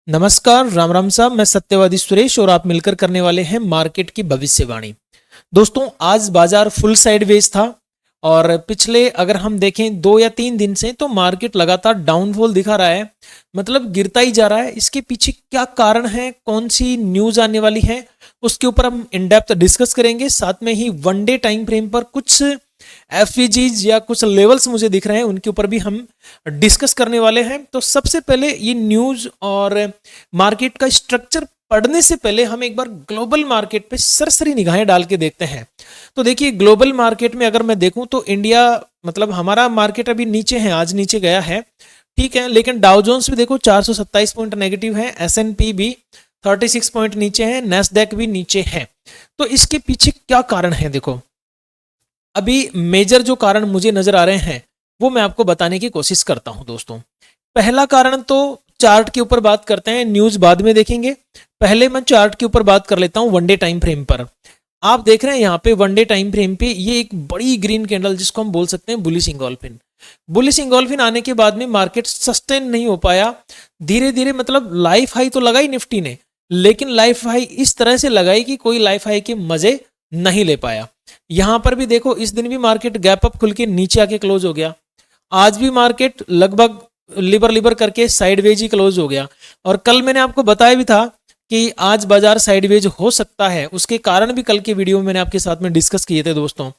नमस्कार, राम राम साहब। मैं सत्यवादी सुरेश और आप मिलकर करने वाले हैं मार्केट की भविष्यवाणी। दोस्तों, आज बाजार फुल साइडवेज था और पिछले अगर हम देखें 2 या 3 दिन से तो मार्केट लगातार डाउनफॉल दिखा रहा है, मतलब गिरता ही जा रहा है। इसके पीछे क्या कारण है, कौन सी न्यूज आने वाली है, उसके ऊपर हम इन डेप्थ डिस्कस करेंगे। साथ में ही वन डे टाइम फ्रेम पर कुछ एफवीजीज या कुछ लेवल्स मुझे दिख रहे हैं, उनके ऊपर भी हम डिस्कस करने वाले हैं। तो सबसे पहले ये न्यूज और मार्केट का स्ट्रक्चर पढ़ने से पहले हम एक बार ग्लोबल मार्केट पे सरसरी निगाहें डाल के देखते हैं। तो देखिए, ग्लोबल मार्केट में अगर मैं देखूं तो इंडिया, मतलब हमारा मार्केट अभी नीचे है, आज नीचे गया है, ठीक है। लेकिन डाउ जोन्स भी देखो 427 पॉइंट नेगेटिव है, एसएनपी भी 36 पॉइंट नीचे है, नेस्डैक भी नीचे है। तो इसके पीछे क्या कारण है, देखो अभी मेजर जो कारण मुझे नजर आ रहे हैं वो मैं आपको बताने की कोशिश करता हूं। दोस्तों, पहला कारण तो चार्ट के ऊपर बात करते हैं, न्यूज बाद में देखेंगे। पहले मैं चार्ट के ऊपर बात कर लेता हूं, वन डे टाइम फ्रेम पर। आप देख रहे हैं यहाँ पे वन डे टाइम फ्रेम पे ये एक बड़ी ग्रीन कैंडल, जिसको हम बोल सकते हैं बुलिश इंगोल्फिन। बुलिश इंगोल्फिन आने के बाद में मार्केट सस्टेन नहीं हो पाया, धीरे धीरे, मतलब लाइफ हाई तो लगाई निफ्टी ने, लेकिन लाइफ हाई इस तरह से लगाई कि कोई लाइफ हाई के मजे नहीं ले पाया। यहां पर भी देखो, इस दिन भी मार्केट गैप अप खुल के नीचे आके क्लोज हो गया। आज भी मार्केट लगभग लिबर लिबर करके साइडवेज ही क्लोज हो गया। और कल मैंने आपको बताया भी था कि आज बाजार साइडवेज हो सकता है, उसके कारण भी कल के वीडियो में मैंने आपके साथ में डिस्कस किए थे। दोस्तों,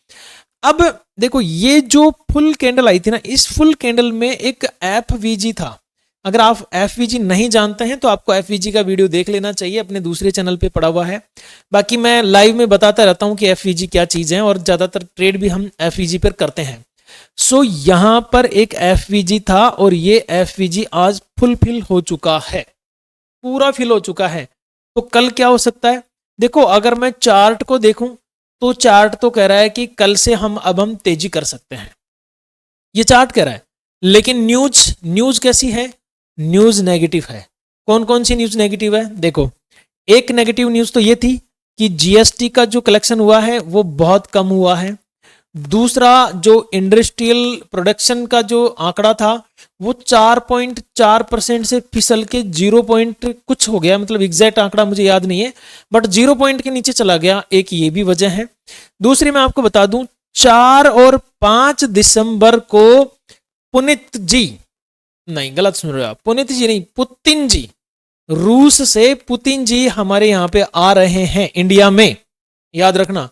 अब देखो, ये जो फुल कैंडल आई थी ना, इस फुल कैंडल में एक एफवीजी था। अगर आप एफवीजी नहीं जानते हैं तो आपको एफवीजी का वीडियो देख लेना चाहिए, अपने दूसरे चैनल पे पड़ा हुआ है। बाकी मैं लाइव में बताता रहता हूं कि एफवीजी क्या चीज है, और ज्यादातर ट्रेड भी हम एफवीजी पर करते हैं। सो यहां पर एक एफवीजी था और ये एफवीजी आज फुल फिल हो चुका है, पूरा फिल हो चुका है। तो कल क्या हो सकता है, देखो अगर मैं चार्ट को देखूं तो चार्ट तो कह रहा है कि कल से हम तेजी कर सकते हैं, ये चार्ट कह रहा है। लेकिन न्यूज न्यूज कैसी है, न्यूज नेगेटिव है। कौन कौन सी न्यूज नेगेटिव है, देखो एक नेगेटिव न्यूज तो ये थी कि जीएसटी का जो कलेक्शन हुआ है वो बहुत कम हुआ है। दूसरा, जो इंडस्ट्रियल प्रोडक्शन का जो आंकड़ा था वो 4.4% से फिसल के 0 पॉइंट कुछ हो गया, मतलब एग्जैक्ट आंकड़ा मुझे याद नहीं है, बट 0 पॉइंट के नीचे चला गया। एक ये भी वजह है। दूसरी मैं आपको बता दूं, 4 और 5 दिसंबर को पुनित जी, नहीं गलत सुन रहे हो आप, पुनित जी नहीं, पुतिन जी, रूस से पुतिन जी हमारे यहाँ पे आ रहे हैं इंडिया में। याद रखना,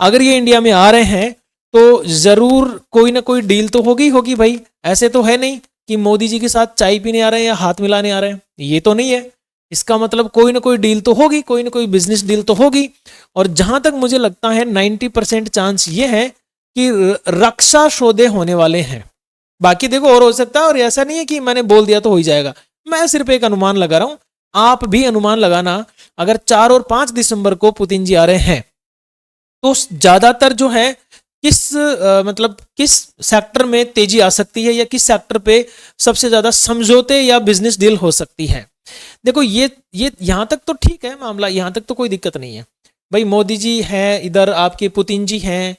अगर ये इंडिया में आ रहे हैं तो जरूर कोई ना कोई डील तो होगी होगी भाई। ऐसे तो है नहीं कि मोदी जी के साथ चाय पीने आ रहे हैं या हाथ मिलाने आ रहे हैं, ये तो नहीं है। इसका मतलब कोई ना कोई डील तो होगी, कोई ना कोई बिजनेस डील तो होगी। और जहां तक मुझे लगता है 90% चांस ये है कि रक्षा सौदे होने वाले हैं। बाकी देखो और हो सकता है, और ऐसा नहीं है कि मैंने बोल दिया तो हो ही जाएगा, मैं सिर्फ एक अनुमान लगा रहा हूं। आप भी अनुमान लगाना, अगर 4 और 5 दिसंबर को पुतिन जी आ रहे हैं तो ज्यादातर जो है मतलब किस सेक्टर में तेजी आ सकती है, या किस सेक्टर पे सबसे ज्यादा समझौते या बिजनेस डील हो सकती है। देखो ये यहां तक तो ठीक है मामला, यहां तक तो कोई दिक्कत नहीं है भाई। मोदी जी हैं इधर, आपके पुतिन जी हैं,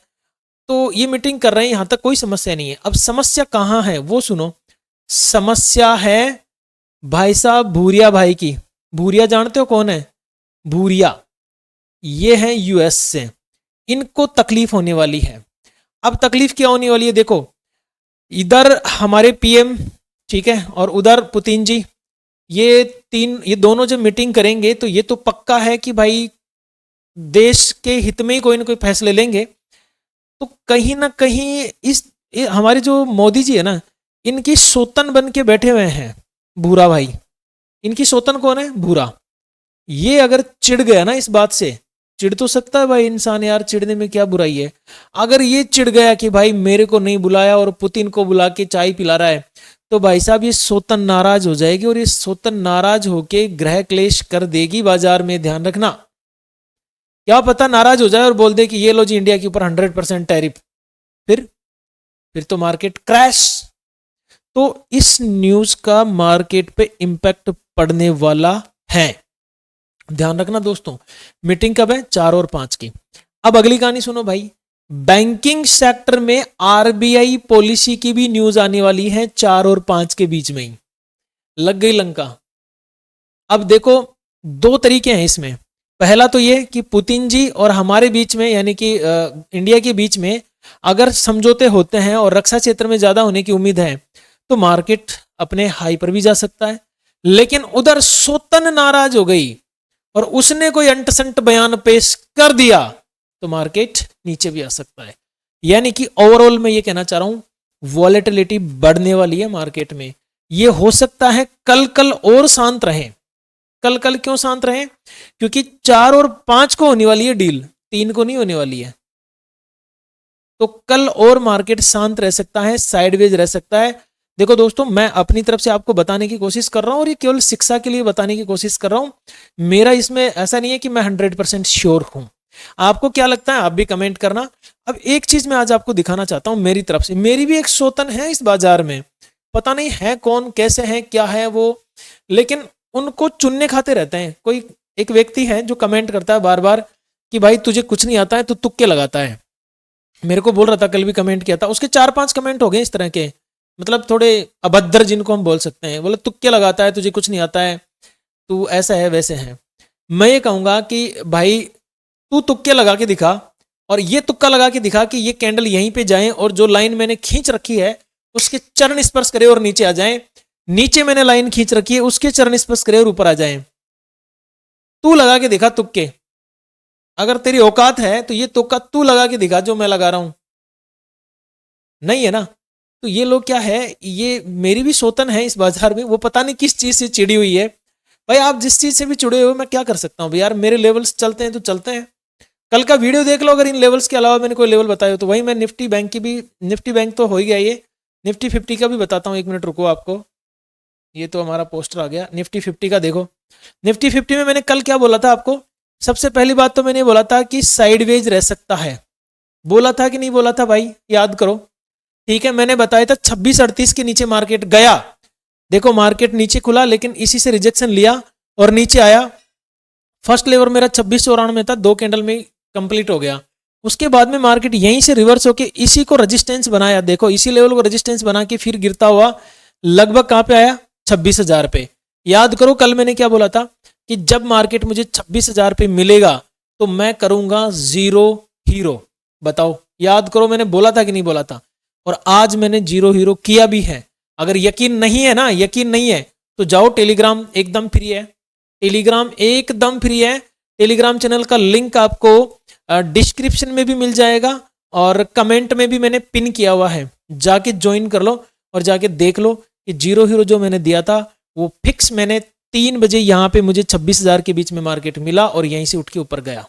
तो ये मीटिंग कर रहे हैं, यहां तक कोई समस्या नहीं है। अब समस्या कहां है वो सुनो। समस्या है भाई साहब भूरिया भाई की। भूरिया जानते हो कौन है, भूरिया ये है यूएस से, इनको तकलीफ होने वाली है। अब तकलीफ क्या होने वाली है, देखो इधर हमारे पीएम, ठीक है, और उधर पुतिन जी, ये दोनों जब मीटिंग करेंगे तो ये तो पक्का है कि भाई देश के हित में ही कोई ना कोई फैसले लेंगे। तो कहीं ना कहीं हमारे जो मोदी जी है ना, इनकी सोतन बन के बैठे हुए हैं भूरा भाई। इनकी सोतन कौन है, भूरा। ये अगर चिढ़ गया ना इस बात से, चिढ़ तो सकता है भाई इंसान, यार चिढ़ने में क्या बुराई है। अगर ये चिढ़ गया कि भाई मेरे को नहीं बुलाया और पुतिन को बुला के चाय पिला रहा है, तो भाई साहब ये सोतन नाराज हो जाएगी, और ये सोतन नाराज होके ग्रह क्लेश कर देगी बाजार में। ध्यान रखना, क्या पता नाराज हो जाए और बोल दे कि ये लो जी इंडिया के ऊपर 100% टैरिफ, फिर तो मार्केट क्रैश। तो इस न्यूज का मार्केट पे इंपैक्ट पड़ने वाला है, ध्यान रखना दोस्तों। मीटिंग कब है, 4 और 5 की। अब अगली कहानी सुनो भाई, बैंकिंग सेक्टर में आरबीआई पॉलिसी की भी न्यूज आने वाली है 4 और 5 के बीच में ही। लग गई लंका। अब देखो, दो तरीके हैं इसमें। पहला तो ये कि पुतिन जी और हमारे बीच में यानी कि इंडिया के बीच में अगर समझौते होते हैं और रक्षा क्षेत्र में ज्यादा होने की उम्मीद है तो मार्केट अपने हाई पर भी जा सकता है। लेकिन उधर सोतन नाराज हो गई और उसने कोई अंटसंट बयान पेश कर दिया तो मार्केट नीचे भी आ सकता है। यानी कि ओवरऑल मैं ये कहना चाह रहा हूं वॉलेटिलिटी बढ़ने वाली है मार्केट में। ये हो सकता है कल कल और शांत रहे। कल कल क्यों शांत रहे? क्योंकि 4 और 5 को होने वाली है डील, 3 को नहीं होने वाली है। तो कल और मार्केट शांत रह सकता है, साइडवेज रह सकता है। देखो दोस्तों, मैं अपनी तरफ से आपको बताने की कोशिश कर रहा हूं और ये केवल शिक्षा के लिए बताने की कोशिश कर रहा हूं। मेरा इसमें ऐसा नहीं है कि मैं 100% श्योर हूं। आपको क्या लगता है आप भी कमेंट करना। अब एक चीज मैं आज आपको दिखाना चाहता हूं मेरी तरफ से। मेरी भी एक सोतन है इस बाजार में, पता नहीं है कौन, कैसे है, क्या है वो, लेकिन उनको चुनने खाते रहते हैं। कोई एक व्यक्ति है जो कमेंट करता है बार बार कि भाई तुझे कुछ नहीं आता है, तू तुक्के लगाता है। मेरे को बोल रहा था, कल भी कमेंट किया था, उसके 4-5 कमेंट हो गए इस तरह के, मतलब थोड़े अभद्र जिनको हम बोल सकते हैं। बोले तुक्के लगाता है, तुझे कुछ नहीं आता है, तू ऐसा है वैसे है। मैं ये कहूंगा कि भाई तू तुक्के लगा के दिखा, और ये तुक्का लगा के दिखा कि ये कैंडल यहीं पे जाए और जो लाइन मैंने खींच रखी है उसके चरण स्पर्श करे और नीचे आ जाए। नीचे मैंने लाइन खींच रखी है उसके चरण स्पर्श करे और ऊपर आ जाए। तू लगा के दिखा तुक्के, अगर तेरी औकात है तो ये तुक्का तू लगा के दिखा जो मैं लगा रहा हूं। नहीं है ना? तो ये लोग क्या है, ये मेरी भी सोतन है इस बाजार में, वो पता नहीं किस चीज से चिड़ी हुई है। भाई आप जिस चीज से भी चिड़े हो मैं क्या कर सकता हूँ यार, मेरे लेवल्स चलते हैं तो चलते हैं। कल का वीडियो देख लो, अगर इन लेवल्स के अलावा मैंने कोई लेवल बताया हो तो वही मैं निफ्टी बैंक की भी, निफ्टी बैंक तो हो ही गया, ये निफ्टी 50 का भी बताता हूँ। 1 मिनट रुको आपको, ये तो हमारा पोस्टर आ गया निफ्टी 50 का। देखो निफ्टी 50 में मैंने कल क्या बोला था आपको। सबसे पहली बात तो मैंने बोला था कि साइडवेज रह सकता है, बोला था कि नहीं बोला था भाई, याद करो। ठीक है, मैंने बताया था 2638 के नीचे मार्केट गया। देखो मार्केट नीचे खुला लेकिन इसी से रिजेक्शन लिया और नीचे आया। फर्स्ट लेवल मेरा 2694 में था, 2 कैंडल में कंप्लीट हो गया। उसके बाद में मार्केट यहीं से रिवर्स होके इसी को रेजिस्टेंस बनाया। देखो इसी लेवल को रेजिस्टेंस बना के फिर गिरता हुआ लगभग कहां पे आया, 26,000 पे। याद करो कल मैंने क्या बोला था कि जब मार्केट मुझे 26,000 पे मिलेगा तो मैं करूंगा जीरो हीरो। बताओ याद करो मैंने बोला था कि नहीं बोला था? और आज मैंने जीरो हीरो किया भी है। अगर यकीन नहीं है ना, यकीन नहीं है तो जाओ, टेलीग्राम एकदम फ्री है, टेलीग्राम एकदम फ्री है। टेलीग्राम चैनल का लिंक आपको डिस्क्रिप्शन में भी मिल जाएगा और कमेंट में भी मैंने पिन किया हुआ है, जाके ज्वाइन कर लो और जाके देख लो कि जीरो हीरो जो मैंने दिया था वो फिक्स मैंने 3 बजे यहाँ पे मुझे 26,000 के बीच में मार्केट मिला और यहीं से उठ के ऊपर गया।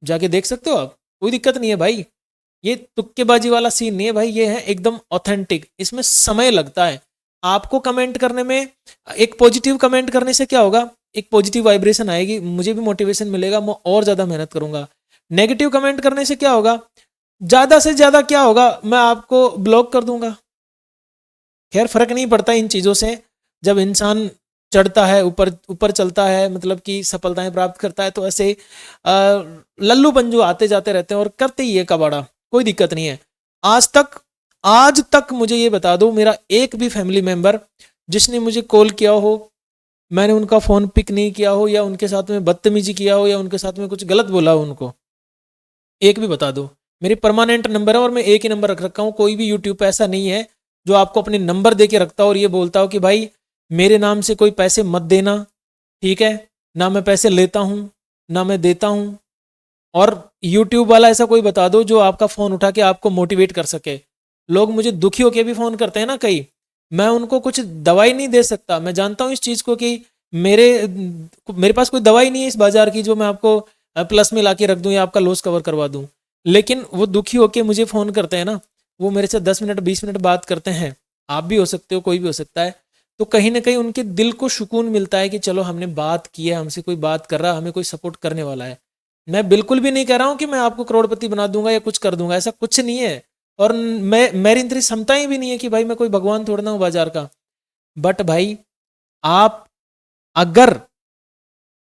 जाके देख सकते हो आप, कोई दिक्कत नहीं है भाई। ये तुक्केबाजी वाला सीन नहीं है भाई, ये है एकदम ऑथेंटिक। इसमें समय लगता है आपको कमेंट करने में। एक पॉजिटिव कमेंट करने से क्या होगा, एक पॉजिटिव वाइब्रेशन आएगी, मुझे भी मोटिवेशन मिलेगा, मैं और ज्यादा मेहनत करूंगा। नेगेटिव कमेंट करने से क्या होगा, ज्यादा से ज्यादा क्या होगा, मैं आपको ब्लॉक कर दूंगा। खैर फर्क नहीं पड़ता इन चीजों से। जब इंसान चढ़ता है, ऊपर ऊपर चलता है, मतलब कि सफलताएं प्राप्त करता है, तो ऐसे लल्लू पंजू आते जाते रहते हैं और करते ही है कबाड़ा, कोई दिक्कत नहीं है। आज तक मुझे ये बता दो, मेरा एक भी फैमिली मेंबर जिसने मुझे कॉल किया हो, मैंने उनका फोन पिक नहीं किया हो या उनके साथ में बदतमीजी किया हो या उनके साथ में कुछ गलत बोला हो उनको, एक भी बता दो। मेरी परमानेंट नंबर है और मैं एक ही नंबर रख रखा हूँ। कोई भी यूट्यूब पे ऐसा नहीं है जो आपको अपने नंबर दे के रखता हो और ये बोलता हो कि भाई मेरे नाम से कोई पैसे मत देना, ठीक है? ना मैं पैसे लेता हूँ ना मैं देता हूँ। और यूट्यूब वाला ऐसा कोई बता दो जो आपका फ़ोन उठा के आपको मोटिवेट कर सके। लोग मुझे दुखी होके भी फ़ोन करते हैं ना कई, मैं उनको कुछ दवाई नहीं दे सकता। मैं जानता हूँ इस चीज़ को कि मेरे पास कोई दवाई नहीं है इस बाजार की जो मैं आपको प्लस में ला के रख दूँ या आपका लॉस कवर करवा दूँ। लेकिन वो दुखी होके मुझे फ़ोन करते हैं ना, वो मेरे से 10 मिनट 20 मिनट बात करते हैं। आप भी हो सकते हो, कोई भी हो सकता है। तो कहीं ना कहीं उनके दिल को सुकून मिलता है कि चलो हमने बात की है, हमसे कोई बात कर रहा है, हमें कोई सपोर्ट करने वाला है। मैं बिल्कुल भी नहीं कह रहा हूँ कि मैं आपको करोड़पति बना दूंगा या कुछ कर दूंगा, ऐसा कुछ नहीं है। और मेरी इतनी क्षमताएं भी नहीं है कि भाई मैं कोई भगवान थोड़ा ना हूँ बाजार का। बट भाई आप अगर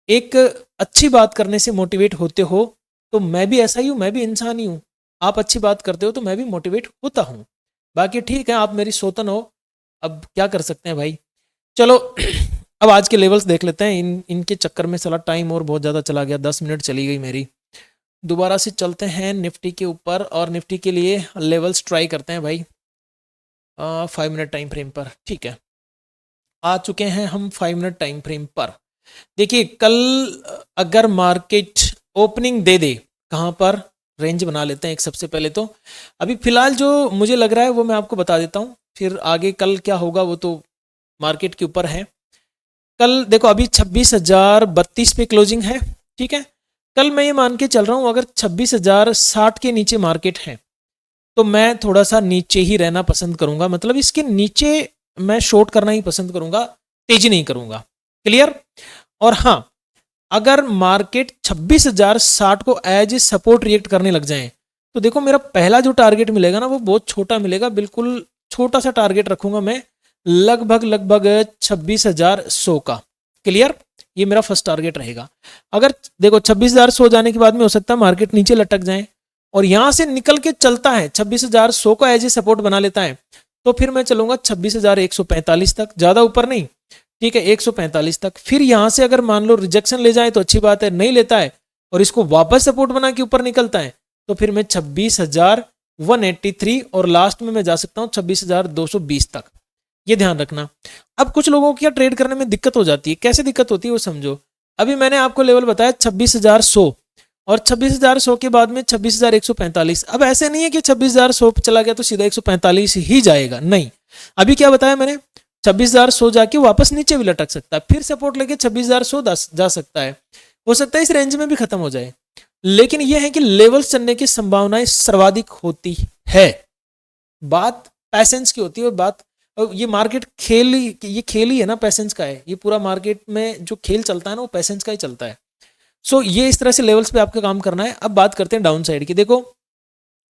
एक अच्छी बात करने से मोटिवेट होते हो तो मैं भी ऐसा ही हूँ, मैं भी इंसान ही हूँ। आप अच्छी बात करते हो तो मैं भी मोटिवेट होता हूँ। बाकी ठीक है, आप मेरी सोतन हो, अब क्या कर सकते हैं भाई। चलो अब आज के लेवल्स देख लेते हैं। इनके चक्कर में साला टाइम और बहुत ज़्यादा चला गया, 10 मिनट चली गई मेरी। दोबारा से चलते हैं निफ्टी के ऊपर और निफ्टी के लिए लेवल्स ट्राई करते हैं भाई 5 मिनट टाइम फ्रेम पर। ठीक है, आ चुके हैं हम 5 मिनट टाइम फ्रेम पर। देखिए कल अगर मार्केट ओपनिंग दे दे, कहाँ पर रेंज बना लेते हैं एक सबसे पहले तो। अभी फिलहाल जो मुझे लग रहा है वो मैं आपको बता देता हूँ, फिर आगे कल क्या होगा वो तो मार्केट के ऊपर है। कल देखो अभी 26,032 पे क्लोजिंग है। ठीक है, कल मैं ये मान के चल रहा हूँ अगर 26,060 के नीचे मार्केट है तो मैं थोड़ा सा नीचे ही रहना पसंद करूंगा, मतलब इसके नीचे मैं शॉर्ट करना ही पसंद करूंगा, तेजी नहीं करूंगा। क्लियर। और हाँ, अगर मार्केट 26,060 को एज ए सपोर्ट रिएक्ट करने लग जाए तो देखो मेरा पहला जो टारगेट मिलेगा ना वो बहुत छोटा मिलेगा, बिल्कुल छोटा सा टारगेट रखूंगा मैं, लगभग 26,100 का। क्लियर, ये मेरा फर्स्ट टारगेट रहेगा। अगर देखो 26,100 जाने के बाद में हो सकता है मार्केट नीचे लटक जाए और यहां से निकल के चलता है 26,100 को एज ए सपोर्ट बना लेता है तो फिर मैं चलूंगा 26,145 तक, ज्यादा ऊपर नहीं। ठीक है, 145 तक। फिर यहां से अगर मान लो रिजेक्शन ले जाए तो अच्छी बात है, नहीं लेता है और इसको वापस सपोर्ट बना के ऊपर निकलता है तो फिर मैं 26,183 और लास्ट में मैं जा सकता हूं 26,220 तक। ये ध्यान रखना। अब कुछ लोगों की ट्रेड करने में दिक्कत हो जाती है, कैसे दिक्कत होती है वो समझो। अभी मैंने आपको लेवल बताया 26,100 और 26,100 के बाद में 26,145। अब ऐसे नहीं है कि 26,100 चला गया तो सीधा 145 ही जाएगा, नहीं। अभी क्या बताया मैंने, 26,100 जाके वापस नीचे भी लटक सकता है, फिर सपोर्ट लेके 26,100 जा सकता है, हो सकता है इस रेंज में भी खत्म हो जाए। लेकिन यह है कि लेवल्स चलने की संभावनाएं सर्वाधिक होती है। बात पैसेंस की होती है, बात ये मार्केट खेल ही है ना, पैसेंस का है ये पूरा। मार्केट में जो खेल चलता है ना वो पैसेंस का ही चलता है। सो ये इस तरह से लेवल्स पे आपका काम करना है। अब बात करते हैं डाउन साइड की। देखो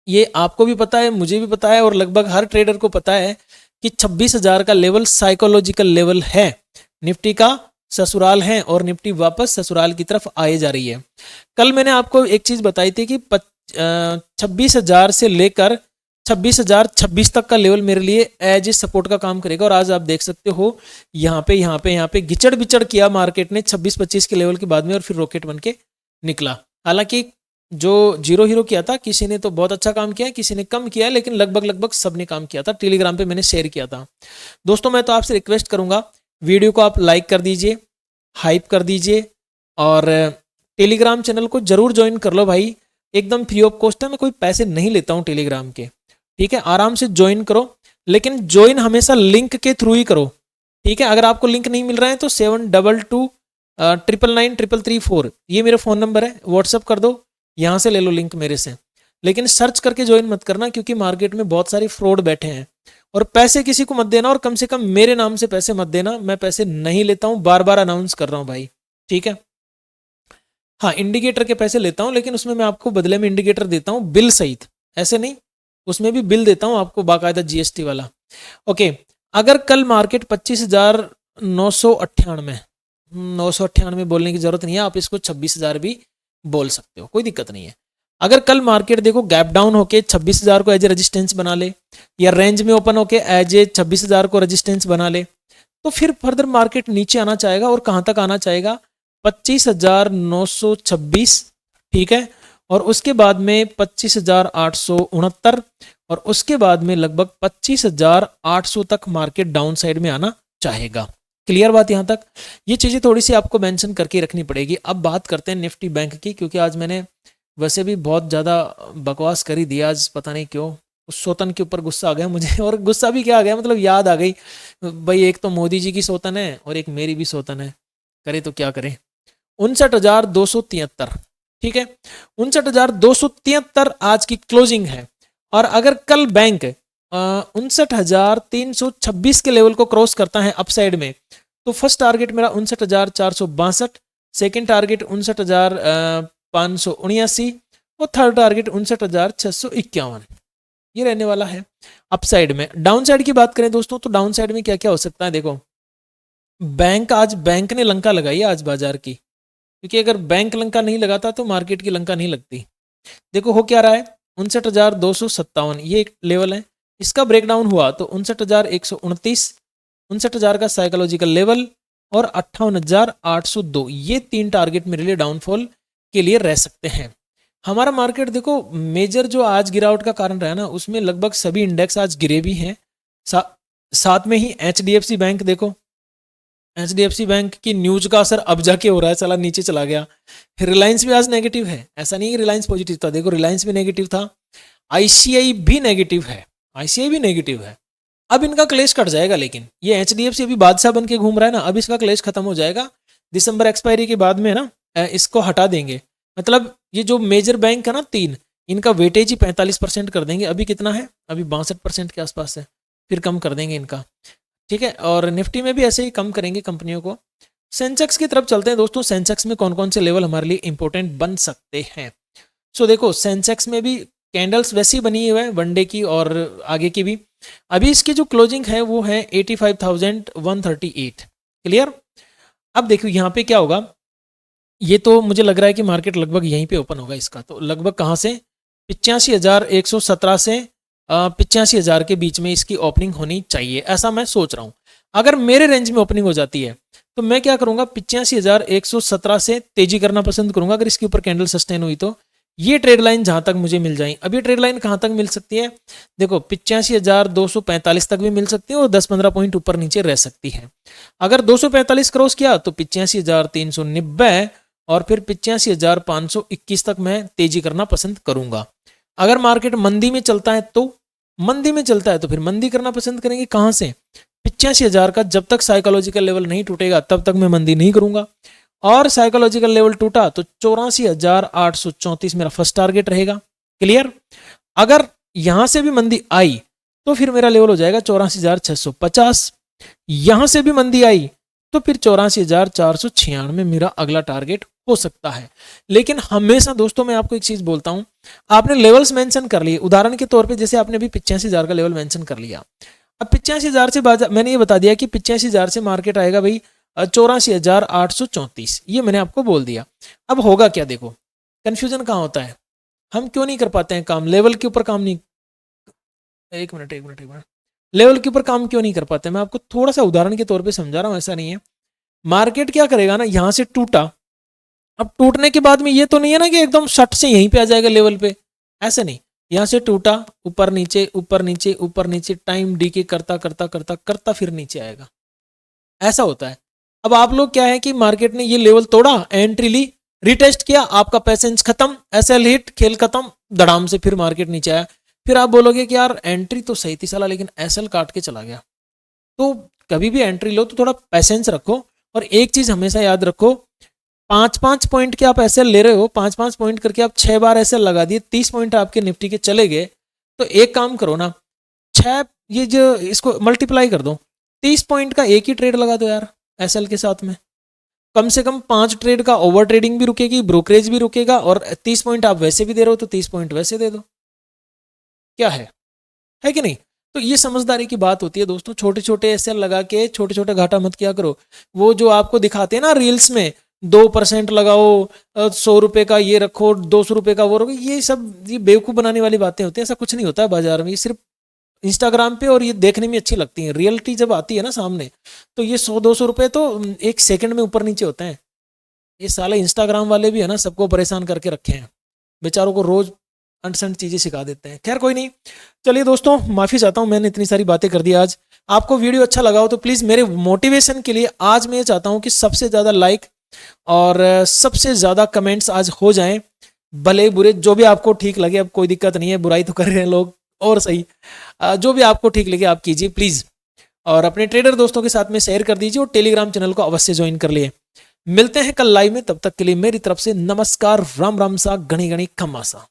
ये आपको भी पता है, मुझे भी पता है और लगभग हर ट्रेडर को पता है कि 26,000 का लेवल साइकोलॉजिकल लेवल है, निफ्टी का ससुराल है और निफ्टी वापस ससुराल की तरफ आए जा रही है। कल मैंने आपको एक चीज बताई थी कि 26,000 से लेकर 26,026 तक का लेवल मेरे लिए एज ए सपोर्ट का काम करेगा। और आज आप देख सकते हो यहाँ पे गिचड़ बिचड़ किया मार्केट ने 26-25 के लेवल के बाद में और फिर रॉकेट बन के निकला। हालांकि जो जीरो हीरो किया था, किसी ने तो बहुत अच्छा काम किया, किसी ने कम किया, लेकिन लगभग सबने काम किया था। टेलीग्राम पे मैंने शेयर किया था। दोस्तों मैं तो आपसे रिक्वेस्ट करूंगा वीडियो को आप लाइक कर दीजिए, हाइप कर दीजिए और टेलीग्राम चैनल को जरूर ज्वाइन कर लो भाई, एकदम फ्री ऑफ कॉस्ट है, मैं कोई पैसे नहीं लेता हूँ टेलीग्राम के। ठीक है, आराम से ज्वाइन करो, लेकिन ज्वाइन हमेशा लिंक के थ्रू ही करो। ठीक है, अगर आपको लिंक नहीं मिल रहा है तो 7229993334 ये मेरा फ़ोन नंबर है, व्हाट्सअप कर दो, यहाँ से ले लो लिंक मेरे से। लेकिन सर्च करके ज्वाइन मत करना क्योंकि मार्केट में बहुत सारे फ्रॉड बैठे हैं। और पैसे किसी को मत देना और कम से कम मेरे नाम से पैसे मत देना, मैं पैसे नहीं लेता हूँ, बार बार अनाउंस कर रहा हूँ भाई। ठीक है, हाँ इंडिकेटर के पैसे लेता हूँ लेकिन उसमें मैं आपको बदले में इंडिकेटर देता हूँ बिल सहित, ऐसे नहीं, उसमें भी बिल देता हूँ आपको बाकायदा जीएसटी वाला। ओके, अगर कल मार्केट 25,998 998 बोलने की जरूरत नहीं है, आप इसको 26,000 भी बोल सकते हो, कोई दिक्कत नहीं है। अगर कल मार्केट देखो गैप डाउन होके 26,000 को एज ए रेजिस्टेंस बना ले या रेंज में ओपन होके एज ए 26,000 को रेजिस्टेंस बना ले तो फिर फर्दर मार्केट नीचे आना चाहेगा। और कहां तक आना चाहेगा, 25,926। ठीक है, और उसके बाद में 25,869 और उसके बाद में लगभग 25,800 तक मार्केट डाउन साइड में आना चाहेगा। क्लियर बात यहां तक, ये चीजें थोड़ी सी आपको मेंशन करके रखनी पड़ेगी। अब बात करते हैं निफ्टी बैंक की, क्योंकि आज मैंने वैसे भी बहुत ज़्यादा बकवास कर ही दिया आज, पता नहीं क्यों उस सोतन के ऊपर गुस्सा आ गया मुझे। और गुस्सा भी क्या आ गया, मतलब याद आ गई भाई, एक तो मोदी जी की सोतन है और एक मेरी भी सोतन है, करे तो क्या करें। 59,273, ठीक है, 59,273 आज की क्लोजिंग है। और अगर कल बैंक 59,326 के लेवल को क्रॉस करता है अपसाइड में तो फर्स्ट टारगेट मेरा 59,462, सेकेंड टारगेट 59,579 और थर्ड टारगेट 59,651 ये रहने वाला है अपसाइड में। डाउन साइड की बात करें दोस्तों तो डाउन साइड में क्या क्या हो सकता है, देखो बैंक ने लंका लगाई है आज बाजार की, क्योंकि अगर बैंक लंका नहीं लगाता तो मार्केट की लंका नहीं लगती। देखो हो क्या रहा है, 59,257 ये एक लेवल है, इसका ब्रेकडाउन हुआ तो 59,129, 59,000 का साइकोलॉजिकल लेवल और 58,802, ये 3 टारगेट मेरे लिए डाउनफॉल के लिए रह सकते हैं। हमारा मार्केट देखो मेजर जो आज गिरावट का कारण रहा ना, उसमें लगभग सभी इंडेक्स आज गिरे भी हैं। साथ में ही HDFC बैंक देखो, HDFC बैंक की न्यूज का असर अब जाके हो रहा है, चला नीचे चला गया। रिलायंस भी आज नेगेटिव है, ऐसा नहीं कि रिलायंस पॉजिटिव था, देखो रिलायंस भी नेगेटिव था, ICI भी नेगेटिव है, ICI भी नेगेटिव है। अब इनका क्लेश कट जाएगा, लेकिन ये HDFC अभी बादशाह बन के घूम रहा है ना, अब इसका क्लेश खत्म हो जाएगा दिसंबर एक्सपायरी के बाद में ना, इसको हटा देंगे। मतलब ये जो मेजर बैंक है ना 3, इनका वेटेज ही 45% कर देंगे। अभी कितना है, अभी 62% के आसपास है, फिर कम कर देंगे इनका, ठीक है। और निफ्टी में भी ऐसे ही कम करेंगे कंपनियों को। सेंसेक्स की तरफ चलते हैं दोस्तों, सेंसेक्स में कौन कौन से लेवल हमारे लिए इंपॉर्टेंट बन सकते हैं। सो देखो सेंसेक्स में भी कैंडल्स वैसी बनी हुई है, वन डे की और आगे की भी। अभी इसकी जो क्लोजिंग है वो है 85,138, क्लियर। अब देखो यहाँ पे क्या होगा, ये तो मुझे लग रहा है कि मार्केट लगभग यहीं पे ओपन होगा इसका, तो लगभग कहाँ से 85,117 से 85,000 के बीच में इसकी ओपनिंग होनी चाहिए, ऐसा मैं सोच रहा हूँ। अगर मेरे रेंज में ओपनिंग हो जाती है तो मैं क्या करूंगा, 85,117 से तेजी करना पसंद करूंगा। अगर इसके ऊपर कैंडल सस्टेन हुई तो ये ट्रेड लाइन जहां तक मुझे मिल जाए। अब ये ट्रेड लाइन कहां तक मिल सकती है, देखो 85,245 तक भी मिल सकती है और 10-15 पॉइंट ऊपर नीचे रह सकती है। अगर 245 क्रॉस किया तो 85,390 और फिर 85,521 तक मैं तेजी करना पसंद करूंगा। अगर मार्केट मंदी में चलता है तो फिर मंदी करना पसंद करेंगे। कहां से, 85,000 का जब तक साइकोलॉजिकल लेवल नहीं टूटेगा तब तक मैं मंदी नहीं करूंगा। और साइकोलॉजिकल लेवल टूटा तो 84,834 मेरा फर्स्ट टारगेट रहेगा, क्लियर। अगर यहां से भी मंदी आई तो फिर मेरा लेवल हो जाएगा 84,650। यहां से भी मंदी आई तो फिर 84,496 मेरा अगला टारगेट हो सकता है। लेकिन हमेशा दोस्तों मैं आपको एक चीज बोलता हूं, आपने लेवल्स मेंशन कर लिए, उदाहरण के तौर पे जैसे आपने अभी 85,000 का लेवल मेंशन कर लिया। अब 85,000 से मैंने ये बता दिया कि 85,000 से मार्केट आएगा भाई 84,834, ये मैंने आपको बोल दिया। अब होगा क्या, देखो कंफ्यूजन कहाँ होता है, हम क्यों नहीं कर पाते हैं काम, लेवल के ऊपर काम नहीं, एक मिनट, लेवल के ऊपर काम क्यों नहीं कर पाते, मैं आपको थोड़ा सा उदाहरण के तौर पे समझा रहा हूं। ऐसा नहीं है, मार्केट क्या करेगा ना, यहां से टूटा, अब टूटने के बाद में ये तो नहीं है ना कि एकदम शट से यहीं पे आ जाएगा लेवल पे, ऐसे नहीं, यहां से टूटा, ऊपर नीचे ऊपर नीचे ऊपर नीचे, टाइम डीके करता करता करता करता फिर नीचे आएगा, ऐसा होता है। अब आप लोग क्या है कि मार्केट ने ये लेवल तोड़ा, एंट्री ली, रिटेस्ट किया, आपका पैसेंज खत्म, एसएल हिट, खेल खत्म, धड़ाम से फिर मार्केट नीचे आया। फिर आप बोलोगे कि यार एंट्री तो सही थी साला, लेकिन एसएल काट के चला गया। तो कभी भी एंट्री लो तो थोड़ा पैसेंस रखो, और एक चीज हमेशा याद रखो, 5-5 पॉइंट के आप एसएल ले रहे हो, 5-5 पॉइंट करके आप 6 बार एसएल लगा दिए, 30 पॉइंट आपके निफ्टी के चले गए। तो एक काम करो ना, 6 ये जो इसको मल्टीप्लाई कर दो, 30 पॉइंट का एक ही ट्रेड लगा दो यार एसएल के साथ में, कम से कम 5 ट्रेड का ओवर ट्रेडिंग भी रुकेगी, ब्रोकरेज भी रुकेगा, और 30 पॉइंट आप वैसे भी दे रहे हो तो 30 पॉइंट वैसे दे दो, क्या है कि नहीं। तो ये समझदारी की बात होती है दोस्तों, छोटे छोटे एसएल लगा के छोटे छोटे घाटा मत किया करो। वो जो आपको दिखाते हैं ना रील्स में, 2% लगाओ, 100 रुपए का ये रखो, 200 रुपए का वो रखो, ये सब ये बेवकूफ़ बनाने वाली बातें होती हैं। ऐसा कुछ नहीं होता है बाजार में, ये सिर्फ इंस्टाग्राम पे और ये देखने में अच्छी लगती है। रियलिटी जब आती है ना सामने, तो ये 100-200 रुपए तो एक सेकंड में ऊपर नीचे होते हैं। ये साले इंस्टाग्राम वाले भी है ना, सबको परेशान करके रखे हैं, बेचारों को रोज अनसंट चीजें सिखा देते हैं। खैर कोई नहीं, चलिए दोस्तों माफी चाहता हूं, मैंने इतनी सारी बातें कर दी आज। आपको वीडियो अच्छा लगा हो तो प्लीज मेरे मोटिवेशन के लिए आज मैं ये चाहता हूं कि सबसे ज्यादा लाइक और सबसे ज्यादा कमेंट्स आज हो जाएं, भले बुरे जो भी आपको ठीक लगे। अब कोई दिक्कत नहीं है, बुराई तो कर रहे हैं लोग, और सही जो भी आपको ठीक लगे आप कीजिए प्लीज, और अपने ट्रेडर दोस्तों के साथ में शेयर कर दीजिए, और टेलीग्राम चैनल को अवश्य ज्वाइन कर लिए। मिलते हैं कल लाइव में, तब तक के लिए मेरी तरफ से नमस्कार, राम राम सा, गणी गणी खम्मा सा।